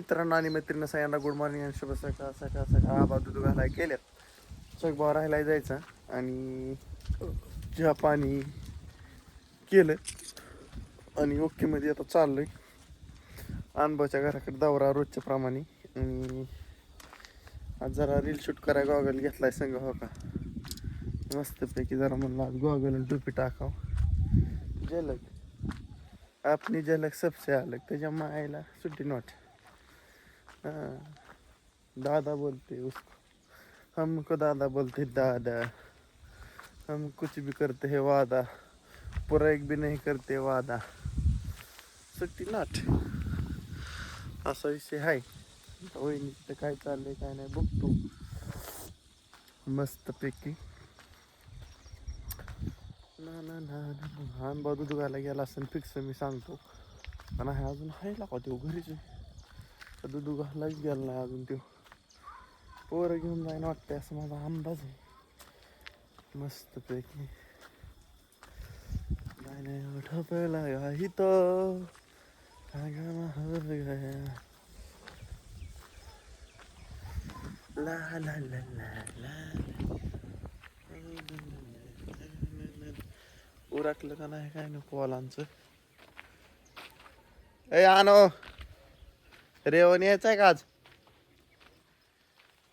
मित्रांनो आणि मैत्रिणी सगळ्यांना गुड मॉर्निंग आणि शुभ सकाळ सकाळ सकाळ. आबा दूध घालाय केल्यात, चकबावर राहायला जायचं आणि चहा पाणी केलं आणि ओकेमध्ये आता चाललोय अनबाच्या घराकडे दौरा रोजच्या प्रमाणे. आणि आज जरा रील शूट कराय गॉगल घेतलाय संग. हो का, मस्तपैकी जरा म्हणलं आज गॉगल आणि टोपी टाकाव. झलक आपली झलक सबसे अलग, त्याच्या मायला सुट्टी नॉट. हाँ, दादा बोलते उसको, हमको दादा बोलते दादा. हम कुछ भी करते हैं वादा, पूरा एक भी नहीं करते वादा. सुट्टी नाट असा विषय आहे. वहिनी तिथं काय चाललंय काय नाही बघतो मस्तपैकी. ना ना ना ना अनबा दूध घायला गेला असं फिक्स मी सांगतो. पण आहे अजून आहे का तो घरीच आहे, दूध घालायच गेला नाही अजून. तो पोरं घेऊन जाईन वाटतंय असं माझा अंदाज आहे. मस्तपैकी नाही ठोपला ही तो ला ला ला ला ला. उरकलं का नाही काय नको वालांचं. ए आनो रेवण यायचंय का आज?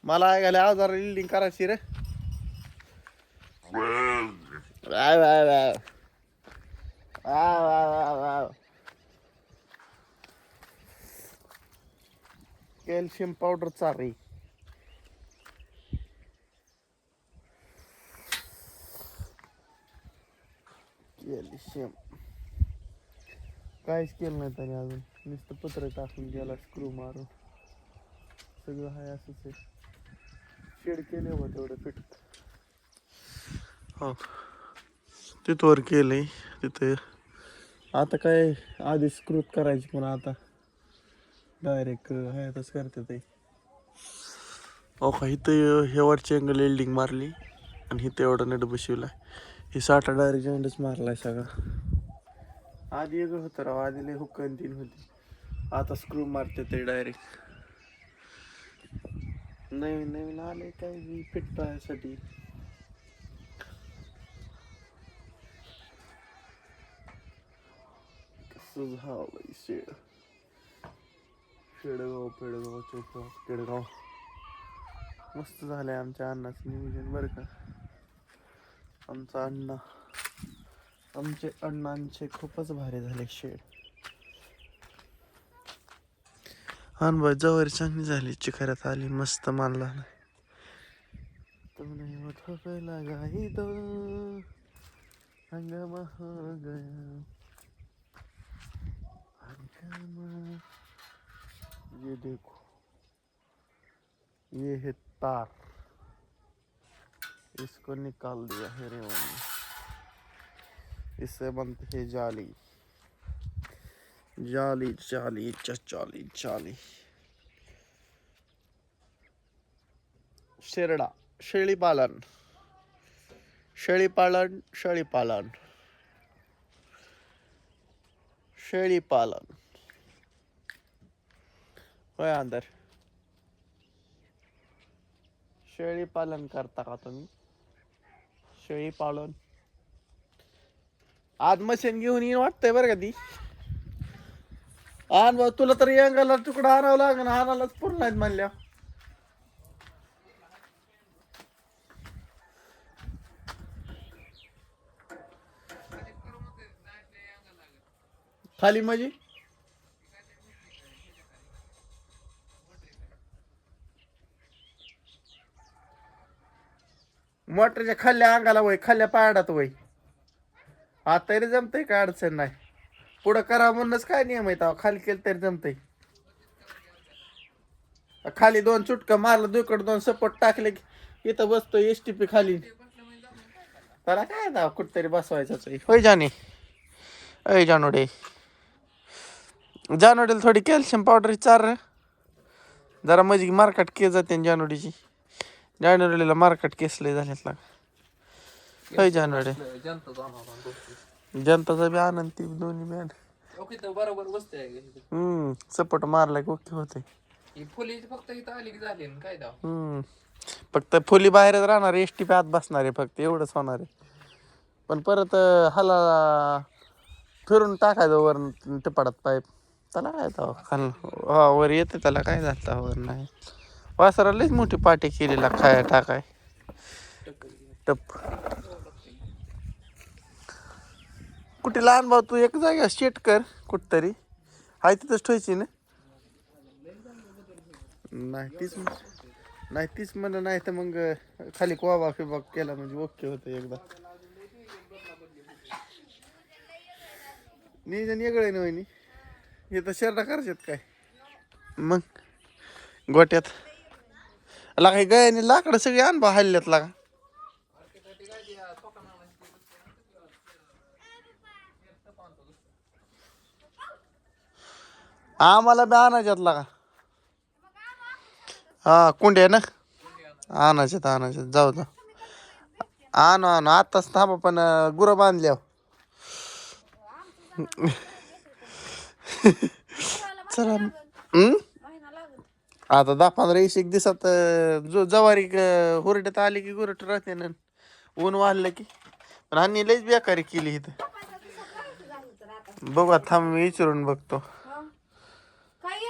मला ऐकायला अवजार बिल्डिंग करायची रे. Wow wow wow wow wow wow. Calcium powder चालू. कॅल्शियम काहीच केलं नाही त्याने अजून, नुसतं पत्र टाकून गेला स्क्रू मारून. सगळं हाय असंच आहे. शेड केले हो तेवढं फिट. हो तिथवर केलंय तिथे. आता काय आधी स्क्रूत करायची पण आता डायरेक्ट ह्यातच करते ते. हो का, इथं हे वरची अँगल वेल्डिंग मारली आणि इथं एवढं नेट बसवलाय. हे साठा डायरेक्ट जॉईंटच मारलाय सगळा. आधी एक होतं राव, आधी लय हुक्कन तीन होती, आता स्क्रू मारते ते डायरेक्ट. नवीन नवीन आले काय फिट पाहायसाठी. कसं झालंय शेड. शेडगाव पेडगाव चौकात पेडगाव. मस्त झालंय आमच्या अण्णाचं नियोजन बरं का. आमचा अण्णा, आमचे अण्णांचे खूपच भारी झाले शेड. अनबा जवारी चांगली झाली, चिखऱ्यात आली मस्त मानला नाही. तुमने वो लगाई दो हंगामा हो गया हंगामा. ये देखो ये है तार, इसको निकाल दिया है रेवण ने. इससे बनती है जाली. जाली जाली चाली चाली. शेरडा शेळीपालन शेळीपालन शेळीपालन शेळीपालन. होय अंदर शेळी पालन करता का तुम्ही? शेळी पालन आज मशीन घेऊन येईन वाटतंय बरं का ती. आण बा, तुला तर अंगाला तुकडा आणावं लागेल, आणायलाच पूर्ण नाहीत म्हणल्या. खाली म्हणजे मोटरच्या खाल्ल्या अंगाला वय, खाल्ल्या पायाडात वय. आता तरी जमतंय काय अडचण नाही. पुढं करा म्हणूनच काय नियम आहे, खाली केलं तरी जमतंय. खाली दोन चुटका मारलं, दुकडे दोन सपोर्ट टाकले की इथं बसतो STP खाली. त्याला काय ना कुठतरी बसवायचंच आहे. होय जाणे, अय जानोडे, जानोडीला थोडी कॅल्शियम पावडर चार जरा माझी मार्केट केस जाते जानोडीची. जानोडीला मार्केट केस लय झालेत लाग. होय जानोडे, जनताचा बी आनंद ती दोन्ही बी आनंद. ओके तर बरोबर बसते आहे. सपोर्ट मारला की ओके होते. ही फुली फक्त इथं आली की झाली ना काय दाव. फक्त फुली बाहेरच राहणार, एसटी पे आत बसणार आहे फक्त, एवढंच होणार आहे. पण परत हाला फिरून टाकायचं वर टिपाडात पाईप, त्याला काय तर खाल वर येते, त्याला काय झालं वर नाही. वासरा लईच मोठी पाठी केलेला खाया टाकाय टप. कुठे लहान भाऊ, तू एक जागा शेट कर कुठतरी, हाय तिथंच ठेवायची ना. नाही तीच म्हणलं, नाही तर मग खाली कोबा फिबा केला म्हणजे ओके होतं एकदा. नियोजन वेगळं नाही वहिनी, हे तर शर्टा करायच्यात काय मग गोट्यात लागा, गयाने लाकडं सगळी अनुभव हल्ल्यात लागा. आम्हाला बी आणायच्यात लागा. हा कुंड्या ना, आणायच्यात जाऊ जाऊ. आणू आत्ताच थांबा, पण गुरं बांधल्यावर. चला. आता 10-15-20 दिवसात जो जवारी हुरड्यात आली की गुरट राहते ना, ऊन वाढलं की. पण आणि लईच बेकारी केली इथं. बघा थांब, मी विचारून बघतो.